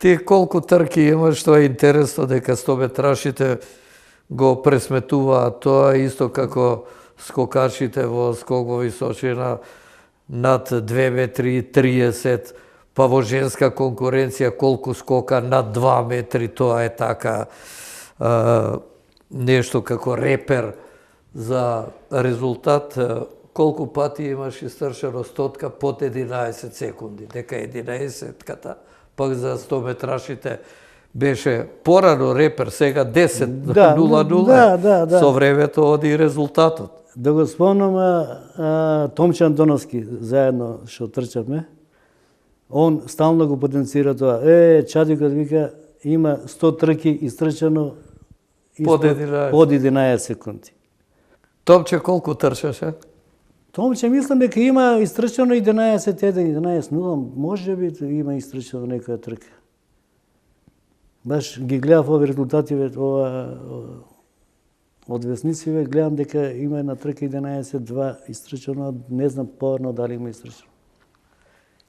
Ти колку трки имаш, тоа е интересно дека стометрашите го пресметуваат тоа, исто како скокачите во скок во височина над 2 метри и 30, па во женска конкуренција колку скока над 2 метри, тоа е така нешто како репер за резултат. Колку пати имаш истрчано стотка под 11 секунди, дека 11-ката, пак за 100 метрашите беше порано репер, сега 10-0-0, со времето оди резултатот. Да го спомнам Томче Антоновски, заедно што трчавме, он стално го потенцира тоа. Чадикот вика, има 100 трки истрчано под 11 секунди. Томче колку трчаше? Томче мислам дека има истрчано 11-1, 11-0, може би има истрчано некоја трка. Баш ги гледав овие резултати од веснициве, гледам дека има една трка 11-2 истрчано, не знам порно дали има истрчано.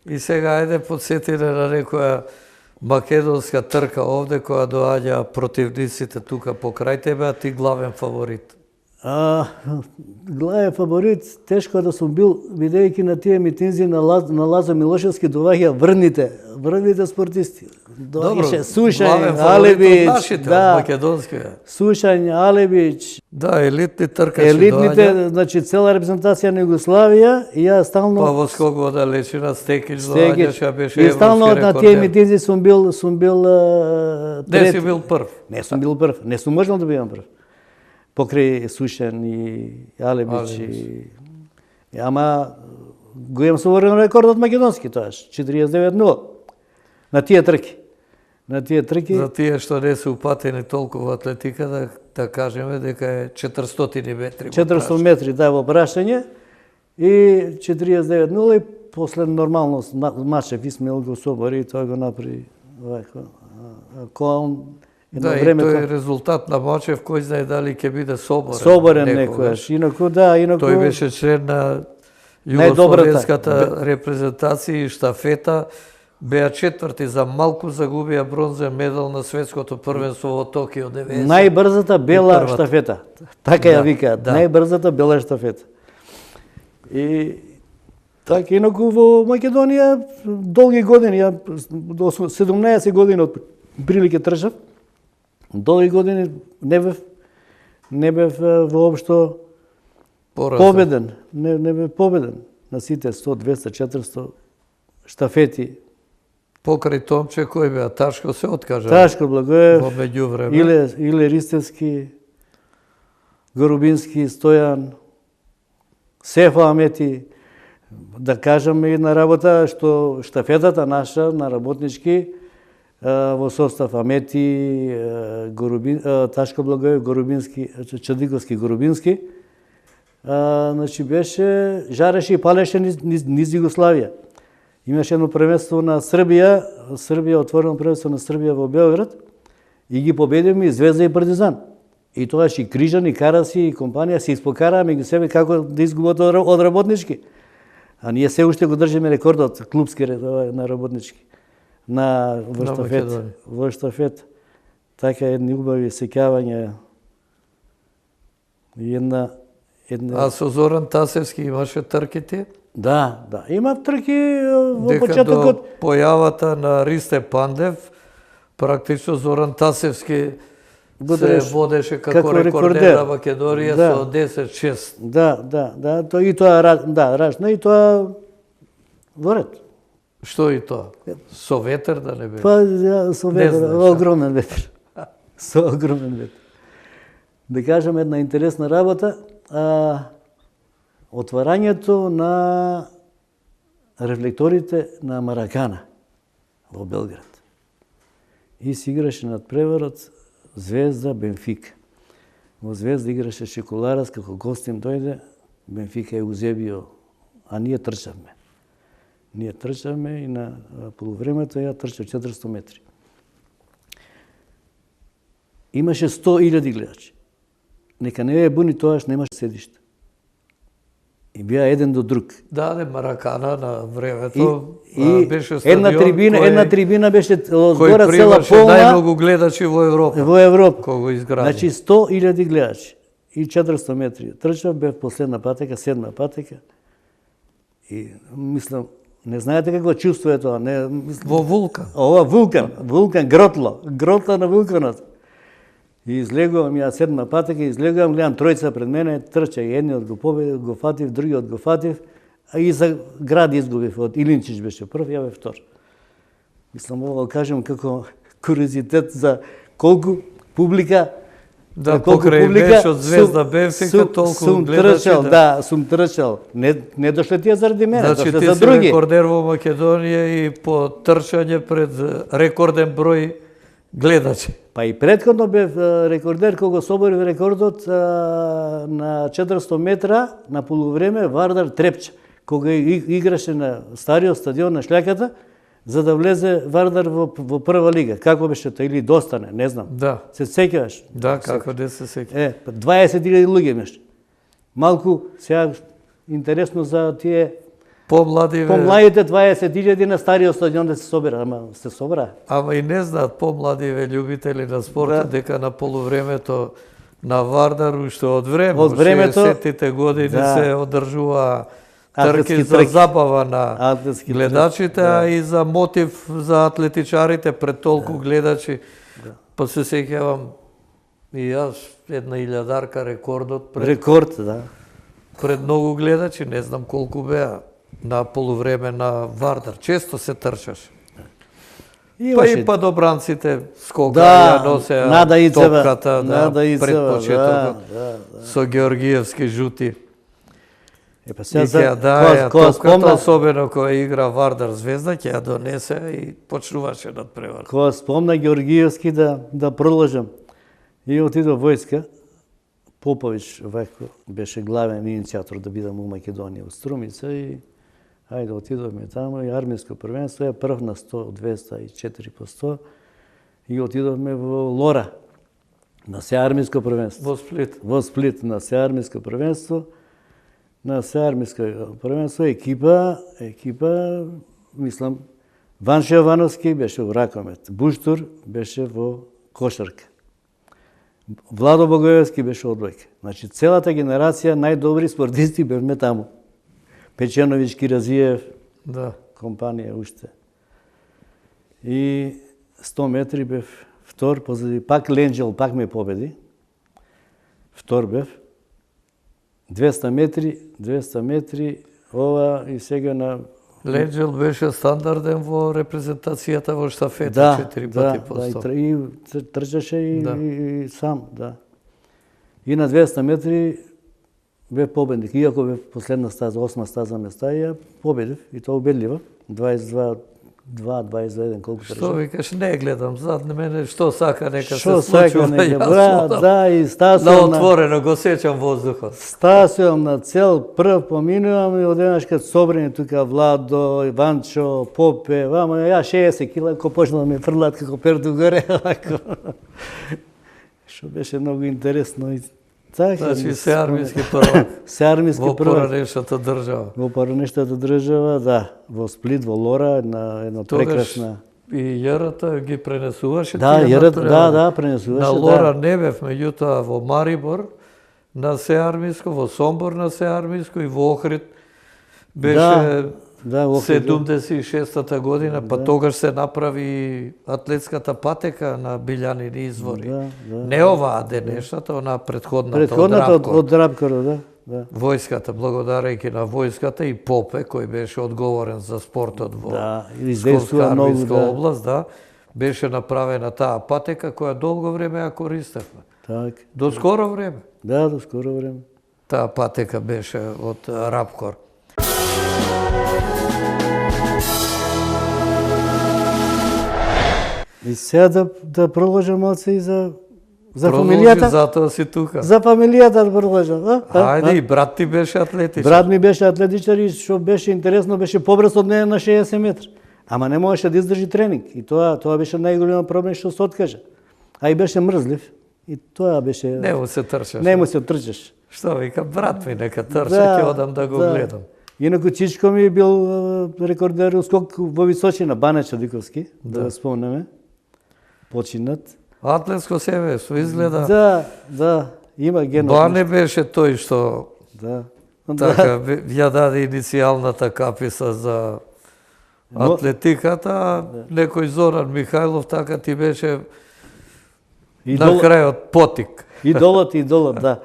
И сега ајде подсетиме на некоја македонска трка овде која доаѓа противниците тука покрај тебе, а ти главен фаворит. Главен фаворит, тешко да сум бил, бидејќи на тие митинзи на Лазо Милошевски доваѓа врвните спортисти. Доаѓаше Сушањ, Алебич, Сушањ, Алебич. Да, елитни тркачи доаѓа. Елитните, значи цела репрезентација на Југославија и јас стално... Па во скок во далечина Стекич доаѓаше, беше европски рекордер. И стално на тие митинзи сум бил Не си бил прв. Не сум бил прв, не сум можел да бидам прв. Покрај Сушањ и Алебич. Ама го имам соборен рекордот македонски тоаш, 49-0. На тие трки. За тие што не се упатени толку во атлетика, да кажеме дека е 400 метри. 400 метри, да, во прашање. И 49-0 и после нормално Мачев Исмаил го собори и тој го направи вако. Да, и тој резултат на Мачев, кој знае дали ќе биде соборен. Соборен некојаш. Инаку, да, инаку... Тој беше член на југословенската репрезентација и штафета. Беа четврти, за малку загубија бронзен медал на светското првенство во Токио 90. Најбрзата бела штафета. Така ја викаат, најбрзата бела штафета. И така, инаку во Македонија долги години, до 17 години од прилike трчав, долги години не бев воопшто победен. Не бев победен на сите 100, 200, 400 штафети. Покрај Томче, кој беа? Ташко се откажа? Ташко Благоев, во меѓувреме. Иле Ристевски, Горубински, Стојан, Сефо Амети. Да кажеме една работа, што штафетата наша на работнички во состав Амети, Ташко Благоев, Горубински, Чадиковски, Горубински, значи беше, жареше и палеше низ Југославија. Имаше едно првенство на Србија, отворено првенство на Србија во Белград и ги победиме и Звезда и Партизан. И тогаш и Крижан, и Караси, и компанија се испокараа меѓу себе како да изгубат од работнички. А ние се уште го држиме рекордот клубски на работнички. Во штафет. Така едни убави сеќавања. А со Зоран Тасевски имаше трките? Да. Има трки во почетокот. Дека до појавата на Ристе Пандев, практично Зоран Тасевски се водеше како рекордер на Македонија со 10-6. Да. И тоа рачно, и тоа во ред. Што и тоа? Со ветер да не бе? Со ветер, огромен ветер. Со огромен ветер. Да кажем една интересна работа, отварањето на рефлекторите на Маракана во Белград. И се играше надпреварот Звезда Бенфика. Во Звезда играше Шекуларас, како гостин дојде, Бенфика е узебио, а ние трчавме. И на полувремето ја трчав 400 метри. Имаше 100.000 гледачи. Нека не е буни, тоаш немаше седиште. И беа еден до друг. Даде Маракана на времето. И беше една стадион трибина беше од кој згора цела примаше полна најмногу гледачи во Европа. во Европа. Кој го изгради. Значи 100.000 гледачи и 400 метри. Трчав, бев последна патека, седма патека. И мислам, не знаете какво чувство е тоа, не мислам. Во вулкан. Ова вулкан, гротло на вулканот. И излегувам ја седма патека, излегувам, гледам тројца пред мене, трча и едниот го победив, го фатив, другиот го фатив, а и за град изгубив, од Илинчич беше прв, ја бе втор. Мислам, ова кажем како куриозитет за колку публика. Да, покрај беше од Звезда Бенфика, толку гледачи. Сум трчал. Не дошле тие заради мене, Значи дошле ти за си други. рекордер во Македонија и по трчање пред рекорден број гледачи. Па и претходно бев рекордер кога соборив рекордот на 400 метра на полувреме Вардар Трепча, кога играше на стариот стадион на Шљаката, за да влезе Вардар во прва лига. Како беше тоа или достане, не знам. Да. Се сеќаваш? Да, како да се сеќа. 20.000 луѓе имаш. Малку сега интересно за тие помладите 20.000 на стариот стадион да се собера, ама се собра. Ама и не знаат помладиве љубители на спортот дека на полувремето на Вардар уште од времето 60-тите години се одржува трки за забава на гледачите, а и за мотив за атлетичарите пред толку гледачи. Па се сеќавам и јас една илјадарка рекордот пред многу гледачи, не знам колку беа на полувреме на Вардар. Често се трчаш. Па и падобранците скока ја носеа топката пред почетокот со Георгиевски жути. И ќе даја топката, особено која игра Вардар Звезда, ќе ја донесе и почнуваше надпревар. Кога спомна Георгиевски да продолжам. И отидов војска, Попович вако беше главен иницијатор да бидам у Македонија, од Струмица и ајде отидовме таму и армијско првенство е прв на 100, 200 и 4 по 100 и отидовме во Лора на сеармијско првенство. Во Сплит на сеармијско првенство. На сеармијско првенство екипа, мислам, Ваншо Јовановски беше во ракомет, Буштур беше во кошарка. Владо Богојевски беше одбојка. Значи целата генерација најдобри спортисти бевме таму. Печеновиќ, Киразиев, компанија уште. И 100 метри бев втор, позади пак Ленџел, пак ме победи. Втор бев. 200 метри, ова и сега на... Ленџел беше стандарден во репрезентацијата во штафета, 4 пати по 100. Да, и трчаше и сам, да. И на 200 метри бев победник. Иако бев последна стаза, 8 стаза ме ставија, победив и тоа убедливо. 22-21, колку трчав. Што викаш, не гледам зад мене, што сака нека се случува. Да, и стасувам на отворено, го сеќам воздухот. Стасувам на цел, прв поминувам и одеднаш кад собрани тука Владо, Иванчо, Попе, вама ја 60 кила, ко почна да ме фрлат како перду горе, вако. Што беше многу интересно и значи сеармијски првак. Сеармијски првак. Во поранешната држава. Во поранешната држава, да. Во Сплит, во Лора, на една прекрасна... И јарата ги пренесуваше. Да, јарата, пренесуваше. На Лора не бев, меѓутоа во Марибор на сеармијско, во Сомбор на сеармијско и во Охрид беше 76-та година, па тогаш се направи атлетската патека на Билјанини извори. Не оваа денешната, она предходната од Рапкоро, да. Војската, благодарејќи на војската и Попе, кој беше одговорен за спортот во Скопска област, беше направена таа патека која долго време ја користевме. До скоро време. Да, до скоро време. Таа патека беше од Рапкор. И сега да продолжам малце и за фамилијата. Затоа си тука. За фамилијата да продолжам. Ајде, и брат ти беше атлетичар. Брат ми беше атлетичар и што беше интересно, беше побрз од неја на 60 метри. Ама не можеше да издржи тренинг. И тоа беше најголем проблем што се откажа. А и беше мрзлив. И тоа беше... Не му се трчаш. Не му се трчаш. Што вика, брат ми нека трча, ќе одам да го гледам. Инаку Чичко ми бил рекордер скок во височина, Бане Чадиковски, да го спомнеме. Починат. Атлетско семејство изгледа. Да, има ген. Бане беше тој што така ја даде иницијалната каписа за атлетиката, а некој Зоран Михајлов така ти беше на крајот потик. Идолот, да.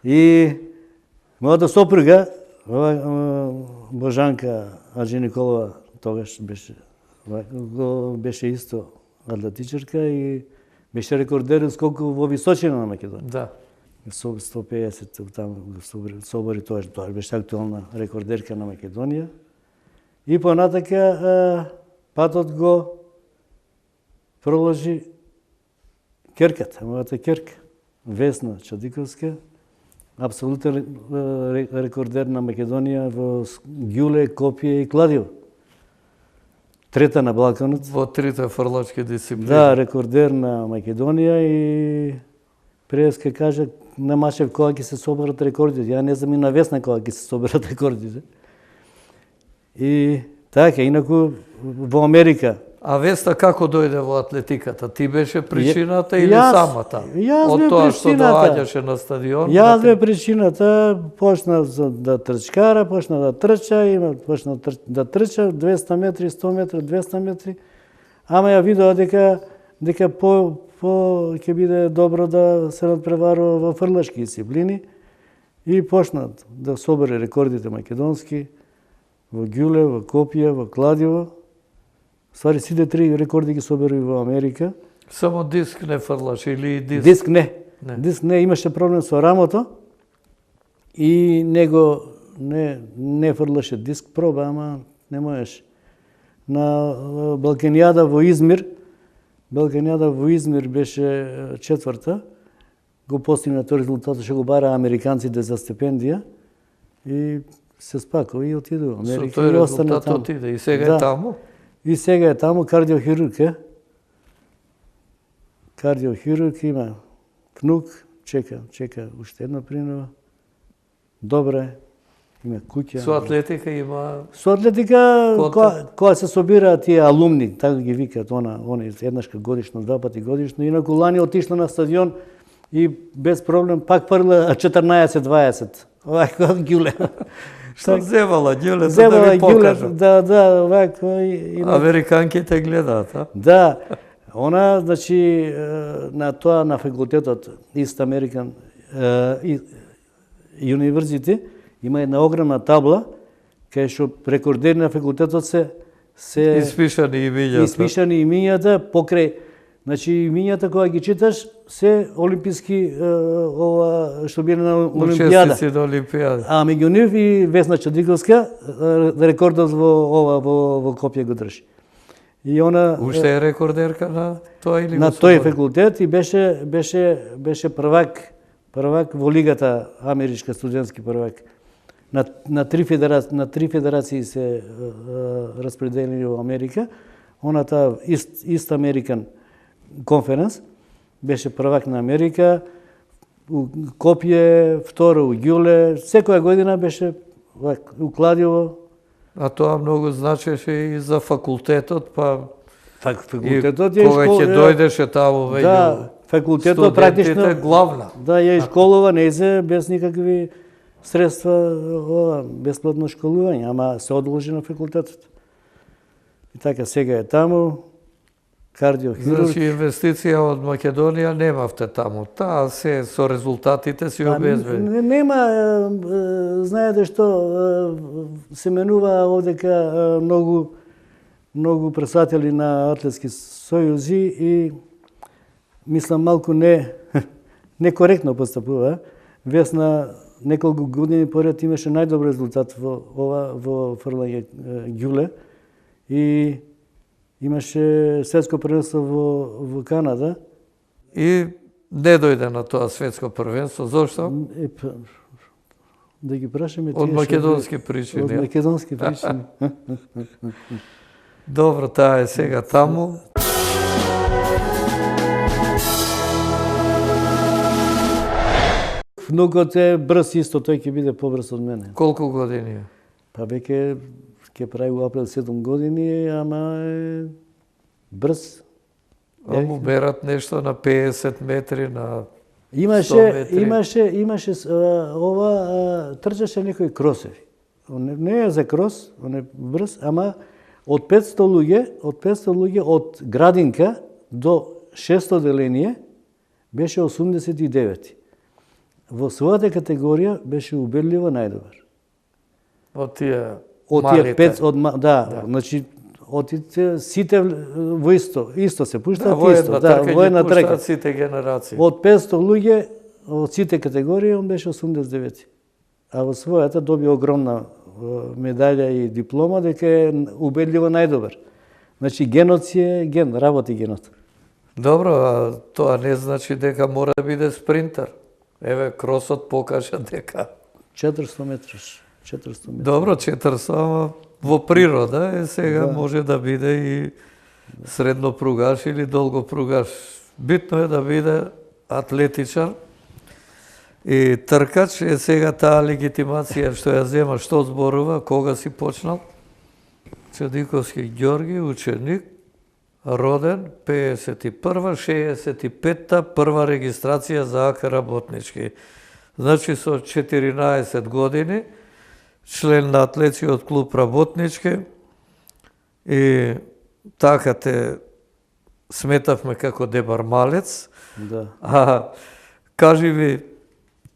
И мојата сопруга, Божанка Аджи Николова, тогаш беше исто атлетичарка и беше рекордер скоку во височина на Македонија. Да. 150 таму собори, тоа беше актуелна рекордерка на Македонија. И понатака патот го проложи керката, мојата керка, Весна Чадиковска, апсолутен рекордер на Македонија во ѓуле, копие и кладиво. Трета на Балканот. Во трите фрлачки дисциплини. Да, рекордер на Македонија и преска кажа на Машев кога ќе се соберат рекордите. Ја не знам и на Весна кога ќе се соберат рекордите. И така, инаку во Америка. А Веста како дојде во атлетиката? Ти беше причината или самата? Јас бе тоа што причината. доаѓаше на стадион? Јас бе причината, почна да трчкара, почна да трча, почна да трча 200 метри, 100 метри, 200 метри. Ама ја видоа дека по ќе биде добро да се надпреварува во фрлашки дисциплини и почна да собере рекордите македонски во ѓуле, во копија, во кладиво. Ствари сите три рекорди ги собери во Америка. Само диск не фрлаш или диск? Диск не. Диск не, имаше проблем со рамото и него не фрлаше диск проба, ама не можеш. На Балканијада во Измир беше четврта, го постигна тој резултат што го бара американците за стипендија и се спакува и отиде во Америка. Со тој резултат отиде и сега е таму? И сега е таму кардиохирург е. Кардиохирург има внук, чека уште една принова. Добра е, има куќа. Со атлетика има... Со атлетика, кога се собираат тие алумни, така ги викаат, они еднаш годишно, два пати годишно, инаку лани отишла на стадион и без проблем пак фрла 14-20. Овако ѓуле. Што земала ѓуле, за да ви покажам. Да, овако. Американките гледаат, а? Да. Она, значи, на факултетот East American University има една огромна табла кај што рекордери на факултетот се испишани имињата покрај, значи имињата кога ги читаш се олимписки ова што биле на олимпијада. Учесници на олимпијада. А меѓу нив и Весна Чадиковска рекордот во Копје го држи. И она уште е рекордерка на тоа или на тој факултет и беше првак во лигата, америчка студентски првак. На три федерации се распределени во Америка. Оната East American Conference беше првак на Америка. У Копје, второ у ѓуле, секоја година беше у кладиво. А тоа многу значеше и за факултетот, па факултетот кога ќе дојдеше таму веќе факултетот практично главна. Да, ја школува нејзе без никакви средства, бесплатно школување, ама се одложи на факултетот. И така сега е таму, кардиохирург. Значи инвестиција од Македонија немавте таму. Таа се со резултатите си обезбедени. Нема, знаете што, се менува овдека многу председатели на атлетски сојузи и мислам малку некоректно постапува. Весна неколку години поред имаше најдобар резултат во фрлање ѓуле и имаше светско првенство во Канада. И не дојде на тоа светско првенство. Зошто? Да ги прашаме од македонски причини. Од македонски причини. Добро, таа е сега таму. внукот е брз исто, тој ќе биде побрз од мене. Колку години е? Па веќе ќе прави во април 7 години, ама е брз. А му мерат нешто на 50 метри, на 100 метри. Имаше ова трчаше некои кросеви. Не е за крос, он е брз, ама од 500 луѓе од градинка до 600 деление беше 89. Во својата категорија беше убедливо најдобар. Од тие Од малите. тие 5 да, значи од сите во исто се пуштаат во исто, во една трка. Сите генерации. Од 500 луѓе од сите категории он беше 89. А во својата доби огромна медаља и диплома дека е убедливо најдобар. Значи генот си е ген, работи генот. Добро, а тоа не значи дека мора да биде спринтер. Еве, кросот покажа дека 400 метраш. 400 метри. добро, 400, ама во природа сега може да биде и средно пругаш или долго пругаш. Битно е да биде атлетичар и тркач. Е сега таа легитимација што ја зема, што зборува, кога си почнал? Чадиковски Ѓорги, ученик, роден 51-та, 65-та, прва регистрација за АК работнички. Значи со 14 години, член на атлетскиот клуб работнички и така те сметавме како дебармалец. Да. А кажи ми,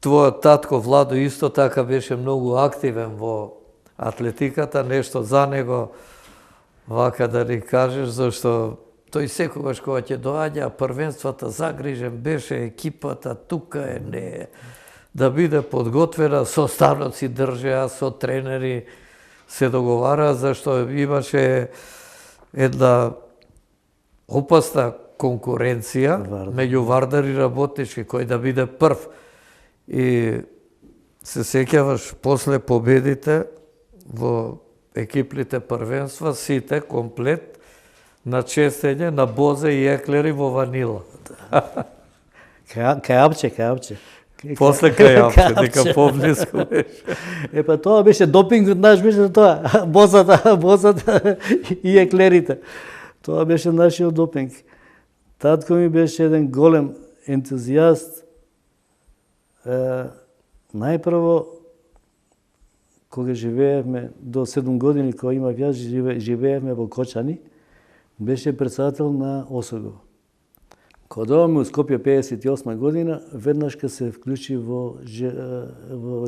твојот татко Владо исто така беше многу активен во атлетиката, нешто за него вака да ни кажеш, зашто тој секогаш кога ќе доаѓа првенствата загрижен беше, екипата тука е, не е. Да биде подготвена, со станоци држеа, со тренери се договара, зашто имаше една опасна конкуренција меѓу Вардар и работнички, кој да биде прв. И се сеќаваш после победите во екипните првенства, сите комплет на честење на бозе и еклери во ванила. Кајапче. После кајапче, дека поблиску беше. Па тоа беше допингот наш, беше тоа. Бозата и еклерите. Тоа беше нашиот допинг. Татко ми беше еден голем ентузијаст. Најпрво, кога живеевме до 7 години, кога имав јас, живеевме во Кочани, беше председател на Осогово. Кога дојавме у Скопје 58 година, веднаш ка се вклучи во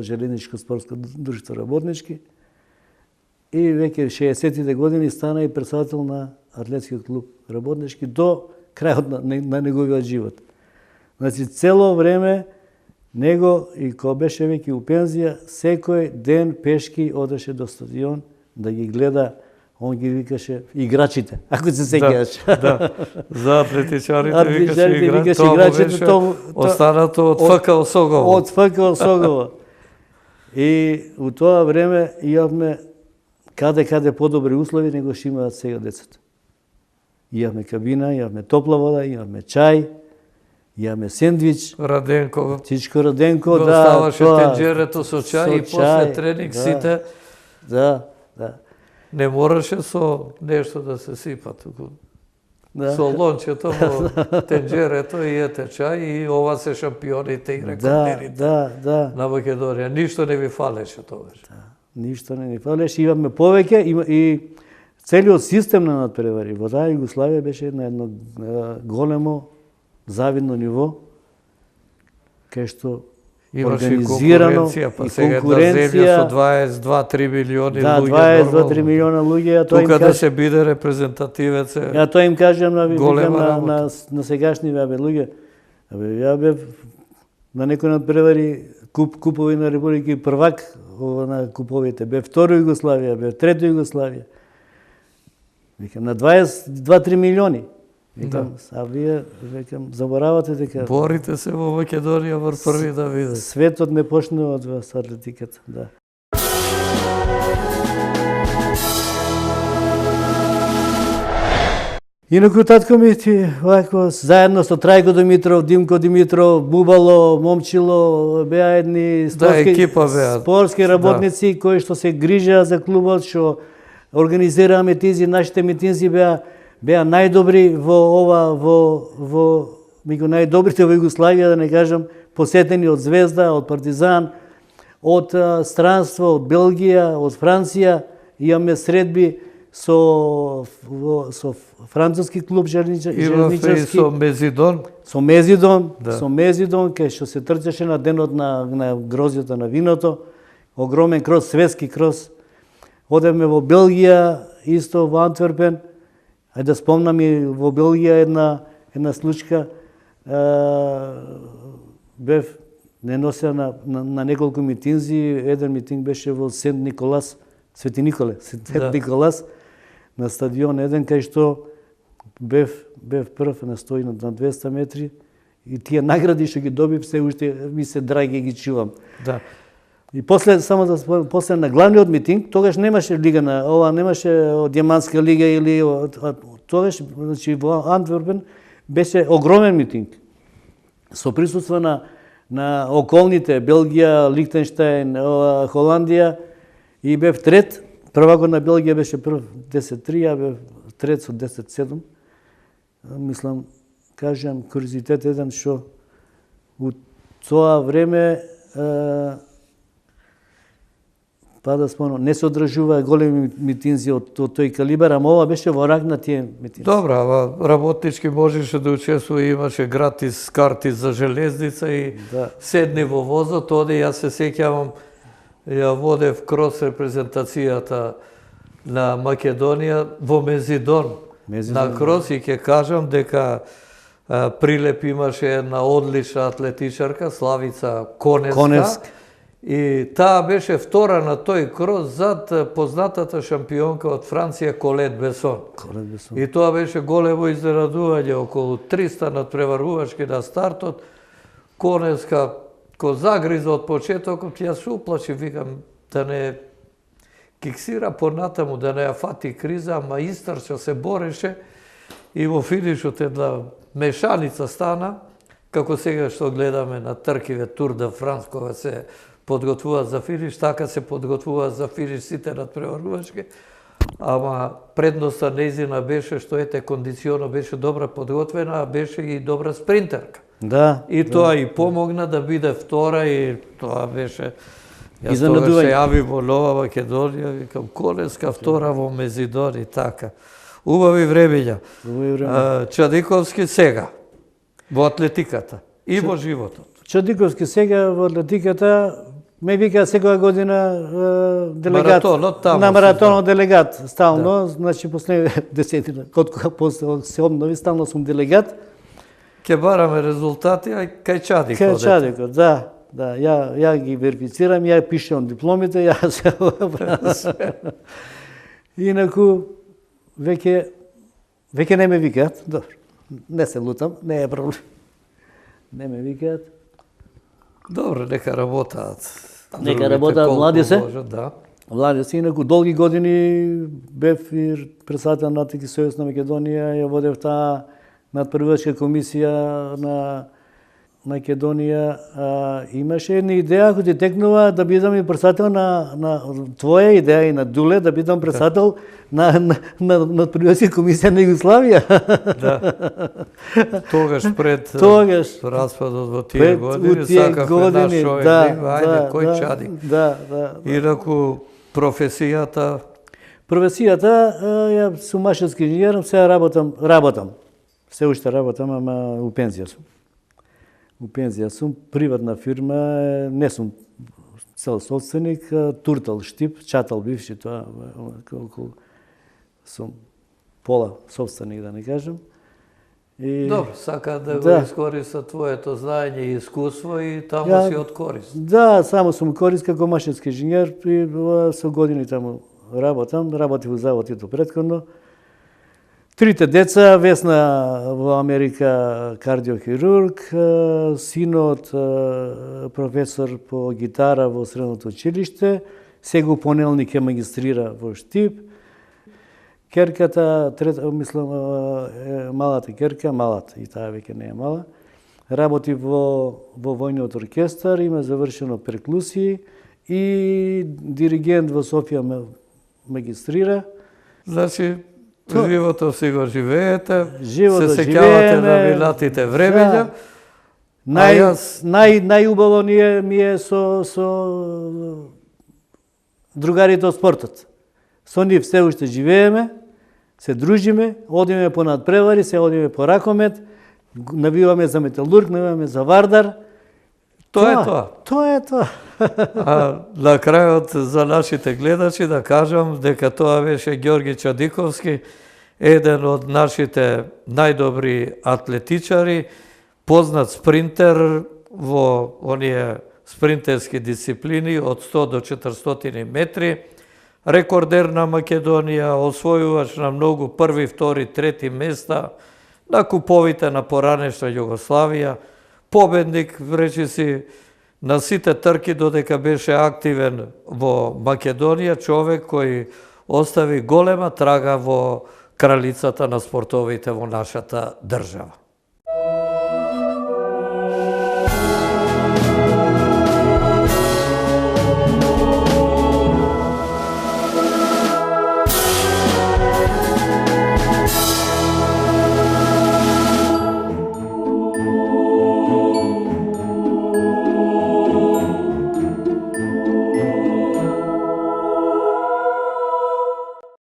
Железничко спортско друштво работнички и веќе 60-тите години стана и председател на атлетскиот клуб работнички до крајот на неговиот живот. Значи, цело време него и кога беше веќе у пензија, секој ден пешки одеше до стадион да ги гледа. Он ги викаше играчите, ако се сеќаваш. Да. За атлетичарите викаше играчите. Останато од ФК Осогово. Од ФК Осогово. И у тоа време имавме каде подобри услови него што имаат сега децата. Имавме кабина, имавме топла вода, имавме чај, имаме сендвич. Раденко. Всичко Раденко, да. Оставаше тенџерето со чај и после тренинг сите. Да. Не мораше со нешто да се сипа туку. Со лончето во тенџерето и ете чај и ова се шампионите и рекордерите. Да. На Македонија. Ништо не ви фалеше тогаш. Ништо не ни фалеше. Имаме повеќе и целиот систем на надпревари. Во таа Југославија беше на едно големо завидно ниво, кај што организирано и конкуренција со 22-3 милиони луѓе. Да, 22-3 милиона луѓе. Тука да се биде репрезентативец е ја тоа им кажам на сегашни луѓе. Ја бев на некој надпревари купови на Република првак на куповите. Бев второ Југославија, бев трето Југославија. Викам на 22-3 милиони. Викам, а вие, заборавате дека... Борите се во Македонија вр први да видите. Светот не почне од вас атлетиката, да. Инаку татко ми ти, вако, заедно со Трајко Димитров, Димко Димитров, Бубало, Момчило, беа едни спортски работници кои што се грижеа за клубот, што организираа митинзи, нашите митинзи беа најдобри меѓу најдобрите во Југославија, да не кажам, посетени од Звезда, од Партизан, од странство, од Белгија, од Франција. Имаме средби со француски клуб железничарски. Со Мезидон. Со Мезидон, кај што се трчаше на денот на грозјата на виното. Огромен крос, светски крос. Одевме во Белгија, исто во Антверпен. Ајде да спомнам и во Белгија една случка. Бев не нося на неколку митинзи. Еден митинг беше во Сент Николас, Свети Николе, Сент Николас, на стадион еден, кај што бев прв на 100 на 200 метри и тие награди што ги добив се уште ми се драги ги чувам. Да. И после после на главниот митинг, тогаш немаше лига немаше Дијамантска лига или тогаш, значи во Антверпен беше огромен митинг со присуство на околните Белгија, Лихтенштајн, Холандија и бев трет. Првакот на Белгија беше прв 10-3, а бев трет со 10-7. Мислам, кажам, куризитет еден што у тоа време да спомнам, не се одржува големи митинзи од тој калибар, ама ова беше во рак на тие митинзи. Добра, ама работнички можеше да учествува, имаше гратис карти за железница и седни во возот, оди, јас се сеќавам, ја водев крос репрезентацијата на Македонија во Мезидон. На крос и ќе кажам дека Прилеп имаше една одлична атлетичарка, Славица Конеска. И таа беше втора на тој крос зад познатата шампионка од Франција Колет Бесон. И тоа беше големо изненадување, околу 300 надпреварувачки на стартот. Конеска ко загриза од почетокот, ја се уплачи, викам, да не киксира понатаму, да не ја фати криза, ама истрча, се бореше и во финишот една мешаница стана, како сега што гледаме на тркиве Тур де Франс, кога се подготвуваат за финиш, така се подготвуваат за финиш сите надпреварувачки, ама предноста нејзина беше што кондиционо беше добра подготвена, а беше и добра спринтерка. Да. И тоа и помогна да биде втора и тоа беше... Јас тогаш се јави во Нова Македонија, викам, Конеска втора во Мезидон и така. Убави времења. Чадиковски сега, во атлетиката и во животот. Чадиковски сега во атлетиката, ме вика секоја година делегат на маратонот делегат стално, значи после 10 кога после се обнови стално сум делегат. Ке бараме резултати кај Чадикот. Кај Чадикот, да. Ја ги верифицирам, ја пишам дипломите, ја се Инаку веќе не ме викаат, добро. Не се лутам, не е проблем. Не ме викаат. Добро, нека работаат. Нека работаат, млади се. Млади се, инаку долги години бев и председател на Атлетички сојуз на Македонија, ја водев таа надпреварувачка комисија на Македонија. Имаше една идеја кој ти текнува да бидам и председател на твоја идеја и на Дуле, да бидам председател на надпреварувачка комисија на Југославија. Да. Тогаш пред распадот во тие години, сакавме наш човек, ајде, кој Чадик. Инаку професијата? Професијата, ја сум машински инженер, сега работам. Се уште работам, ама у пензија сум. У пензија сум, приватна фирма, не сум цел собственик, Туртал Штип, Чатал бивши, тоа колку сум пола собственик, да не кажем. Добро, сака да го искористат твоето знаење и искуство и таму си од корист. Да, само сум корист како машински инженер и со години таму работив во завод и до претходно. Трите деца, Весна во Америка кардиохирург, синот професор по гитара во средното училиште, сега понеделник ќе магистрира во Штип. Керката, мислам, малата керка, малата, и таа веќе не е мала, работи во војниот оркестар, има завршено перкусии и диригент во Софија магистрира. Значи, животот си го живеете, Животот се сеќавате на живееме, минатите времења. Најубаво ми е со другарите од спортот. Со нив се уште живееме, се дружиме, одиме по надпревари, се одиме по ракомет, навиваме за Металург, навиваме за Вардар. Тоа е тоа. Тоа е тоа. А на крајот за нашите гледачи да кажам дека тоа беше Ѓорги Чадиковски, еден од нашите најдобри атлетичари, познат спринтер во оние спринтерски дисциплини од 100 до 400 метри, рекордер на Македонија, освојувач на многу први, втори, трети места на куповите на поранешна Југославија, победник, речиси, на сите трки додека беше активен во Македонија, човек кој остави голема трага во кралицата на спортовите во нашата држава.